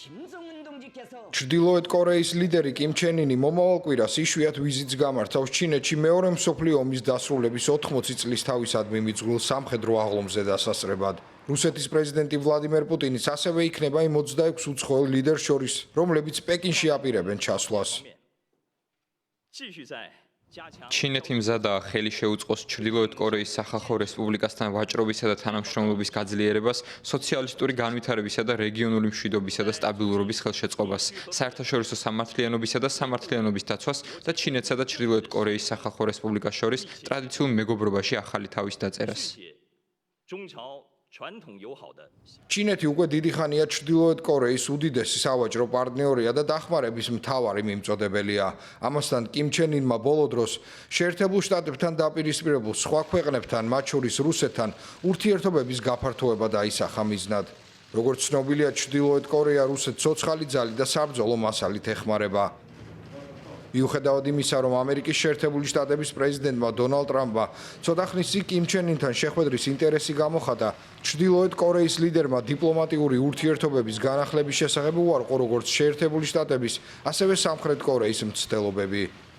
ჩრდილოეთ კორეის ლიდერი კიმ ჩენ ინი მომავალ კვირას იშვიათ ვიზიტს გამართავს ჩინეთში მეორე მსოფლიო ომის დასრულების 80 წლის თავისადმი მიძღვილ სამხედრო აღლომზე დასასწრებად. რუსეთის პრეზიდენტი ვლადიმერ პუტინიც ასევე იქნება იმ 26 უცხოელ ლიდერს შორის, რომლებიც პეკინში აპირებენ ჩასვლას. ჩინეთი მზადაა ხელი შეუწყოს ჩრდილოეთ კორეის სახალხო რესპუბლიკასთან ვაჭრობისა და თანამშრომლობის გაძლიერებას, სოციალისტური განვითარებისა და რეგიონული მშვიდობისა და სტაბილურობის ხელშეწყობას, საერთაშორისო სამართლიანობისა და სამართლიანობის დაცვას და ჩინეთსა და ჩრდილოეთ კორეის სახალხო რესპუბლიკას შორის ტრადიციულ მეგობრობაში ახალი თავის დაწერას. ჩინეთი უკვე დიდი ხანია ჩრდილოეთ კორეის უდიდესი სავაჭრო პარტნიორია და დახმარების მთავარი მიმწოდებელია. ამასთან კიმ ჩენ ინმა ბოლო დროს შეერთებულ შტატებთან დაპირისპირებულ სხვა ქვეყნებთან, მათ შორის რუსეთთან, ურთიერთობების გაფართოება დაისახა მიზნად. როგორც ცნობილია, ჩრდილოეთ კორეა რუსეთს ცოცხალი ძალით და საბრძოლო მასალით ეხმარება. მიუხედავად იმისა, რომ ამერიკის შეერთებული შტატების პრეზიდენტმა დონალდ ტრამპმა ცოტა ხნის წინ კიმ ჩენ ინთან შეხვედრის ინტერესი გამოხატა, ჩრდილოეთ კორეის ლიდერმა დიპლომატიური ურთიერთობების განახლების შესახებ უარყო როგორც შეერთებული შტატების, ასევე სამხრეთ კორეის მცდელობები.